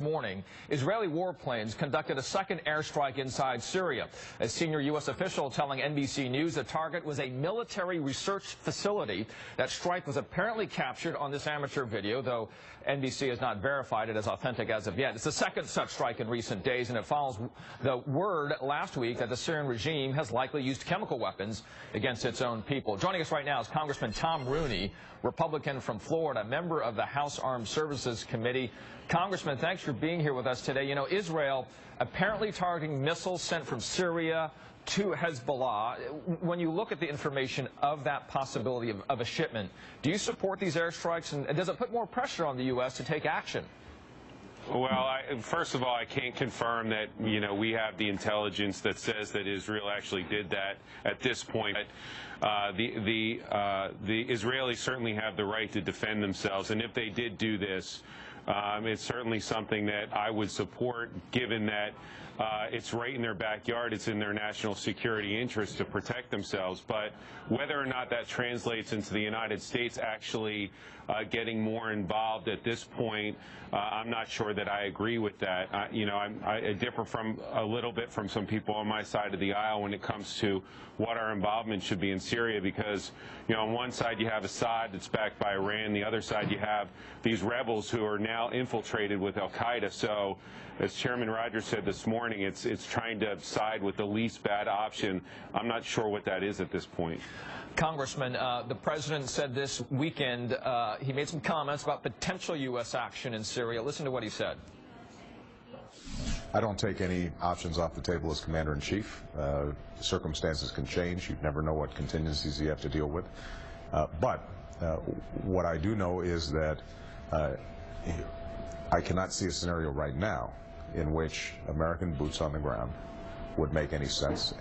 Morning, Israeli warplanes conducted a second airstrike inside Syria. A senior U.S. official telling NBC News the target was a military research facility. That strike was apparently captured on this amateur video, though NBC has not verified it as authentic as of yet. It's the second such strike in recent days, and it follows the word last week that the Syrian regime has likely used chemical weapons against its own people. Joining us right now is Congressman Tom Rooney, Republican from Florida, member of the House Armed Services Committee. Congressman, thanks for being here with us today. You know, Israel apparently targeting missiles sent from Syria to Hezbollah. When you look at the information of that possibility of a shipment, do you support these airstrikes, and does it put more pressure on the U.S. to take action? Well, first of all, I can't confirm that, we have the intelligence that says that Israel actually did that at this point. The Israelis certainly have the right to defend themselves, and if they did do this, it's certainly something that I would support, given that it's right in their backyard. It's in their national security interest to protect themselves. But whether or not that translates into the United States actually getting more involved at this point, I'm not sure that I agree with that. I differ a little bit from some people on my side of the aisle when it comes to what our involvement should be in Syria, because, on one side you have Assad that's backed by Iran, the other side you have these rebels who are now infiltrated with Al-Qaeda. So, as Chairman Rogers said this morning, it's trying to side with the least bad option. I'm not sure what that is at this point. Congressman, the president said this weekend, he made some comments about potential U.S. action in Syria. Listen to what he said. I don't take any options off the table as commander-in-chief. Circumstances can change. You never know what contingencies you have to deal with. But what I do know is that I cannot see a scenario right now in which American boots on the ground would make any sense.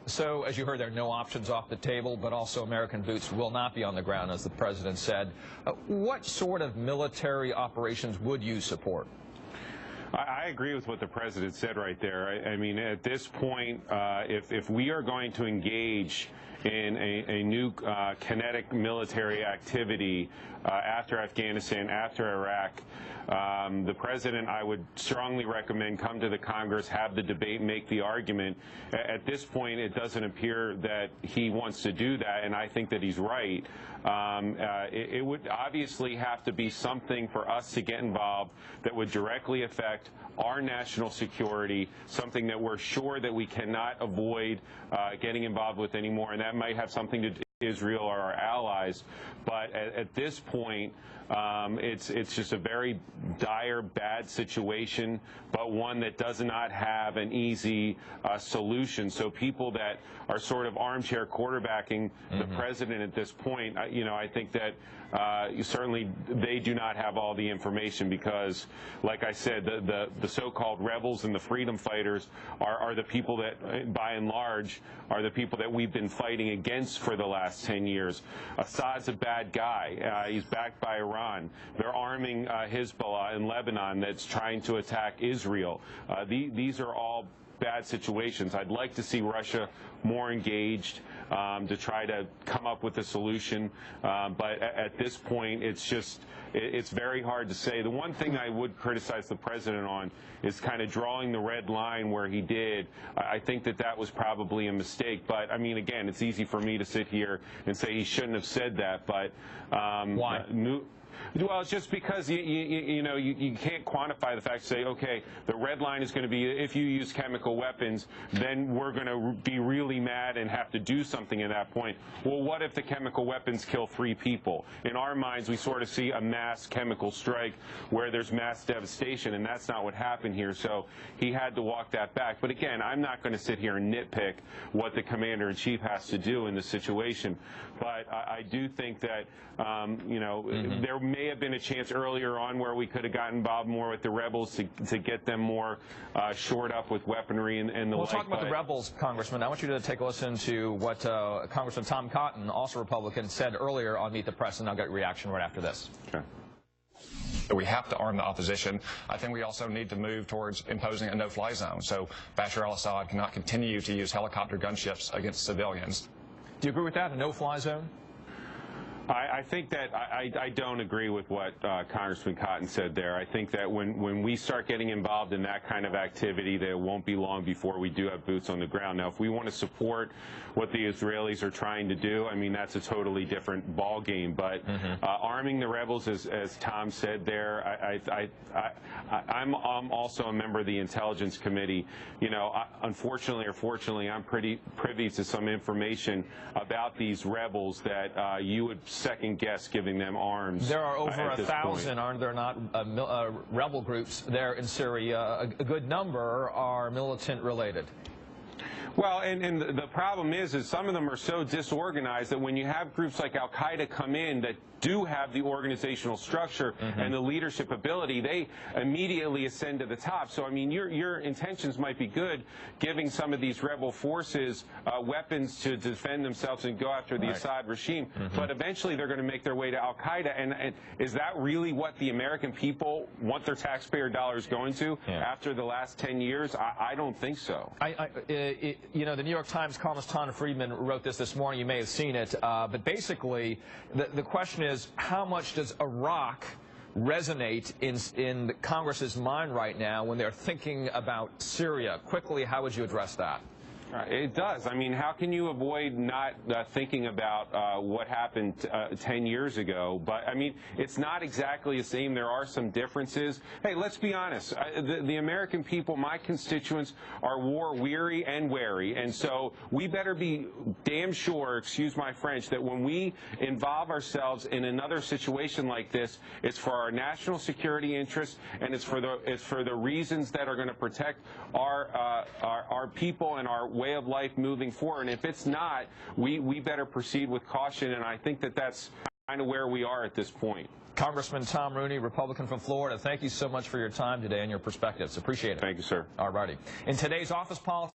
So, as you heard, there are no options off the table, but also American boots will not be on the ground, as the president said. What sort of military operations would you support? I agree with what the president said right there. I mean, at this point, if we are going to engage in a new kinetic military activity after Afghanistan, after Iraq, the president, I would strongly recommend, come to the Congress, have the debate, make the argument. At this point, it doesn't appear that he wants to do that, and I think that he's right. It would obviously have to be something for us to get involved that would directly affect our national security, something that we're sure that we cannot avoid getting involved with anymore, and that might have something to do with Israel or our allies. But at this point, it's just a very dire, bad situation, but one that does not have an easy solution. So people that are sort of armchair quarterbacking the president at this point, I think that certainly they do not have all the information, because, like I said, the so-called rebels and the freedom fighters are the people that, by and large, are the people that we've been fighting against for the last 10 years. Assad's a bad guy. He's backed by Iran. They're arming Hezbollah in Lebanon that's trying to attack Israel. These are all bad situations. I'd like to see Russia more engaged to try to come up with a solution. But at this point, it's very hard to say. The one thing I would criticize the president on is kind of drawing the red line where he did. I think that was probably a mistake. But, I mean, again, it's easy for me to sit here and say he shouldn't have said that. But why? Well, it's just because you can't quantify the fact, say, okay, the red line is going to be if you use chemical weapons, then we're going to be really mad and have to do something at that point. Well, what if the chemical weapons kill 3 people? In our minds, we sort of see a mass chemical strike where there's mass devastation, and that's not what happened here. So he had to walk that back. But again, I'm not going to sit here and nitpick what the commander-in-chief has to do in this situation. But I do think that, there may have been a chance earlier on where we could have gotten involved more with the rebels to get them more shored up with weaponry and the like. We'll talk about the rebels, Congressman. I want you to take a listen to what Congressman Tom Cotton, also Republican, said earlier on Meet the Press, and I'll get a reaction right after this. Okay. We have to arm the opposition. I think we also need to move towards imposing a no-fly zone. So Bashar al-Assad cannot continue to use helicopter gunships against civilians. Do you agree with that, a no-fly zone? I think that I don't agree with what Congressman Cotton said there. I think that when we start getting involved in that kind of activity, that it won't be long before we do have boots on the ground. Now, if we want to support what the Israelis are trying to do, I mean, that's a totally different ball game. But arming the rebels, as Tom said there, I'm also a member of the Intelligence Committee. You know, unfortunately or fortunately, I'm pretty privy to some information about these rebels that you would second guess giving them arms. There are over 1,000, aren't there not, rebel groups there in Syria? A good number are militant related. Well, and the problem is some of them are so disorganized that when you have groups like Al-Qaeda come in that do have the organizational structure and the leadership ability, they immediately ascend to the top. So, I mean, your intentions might be good, giving some of these rebel forces weapons to defend themselves and go after the Assad regime, but eventually they're going to make their way to Al-Qaeda. And is that really what the American people want their taxpayer dollars going to after the last 10 years? I don't think so. You know, the New York Times columnist Tom Friedman wrote this morning. You may have seen it. But basically, the question is, how much does Iraq resonate in Congress's mind right now when they're thinking about Syria? Quickly, how would you address that? It does. I mean, how can you avoid not thinking about what happened 10 years ago? But, I mean, it's not exactly the same. There are some differences. Hey, let's be honest. The American people, my constituents, are war-weary and wary. And so we better be damn sure, excuse my French, that when we involve ourselves in another situation like this, it's for our national security interests and it's for the reasons that are going to protect our people and our way of life moving forward. And if it's not, we better proceed with caution, and I think that that's kind of where we are at this point. Congressman Tom Rooney, Republican from Florida, thank you so much for your time today and your perspectives. Appreciate it. Thank you, sir. All righty. In today's office politics.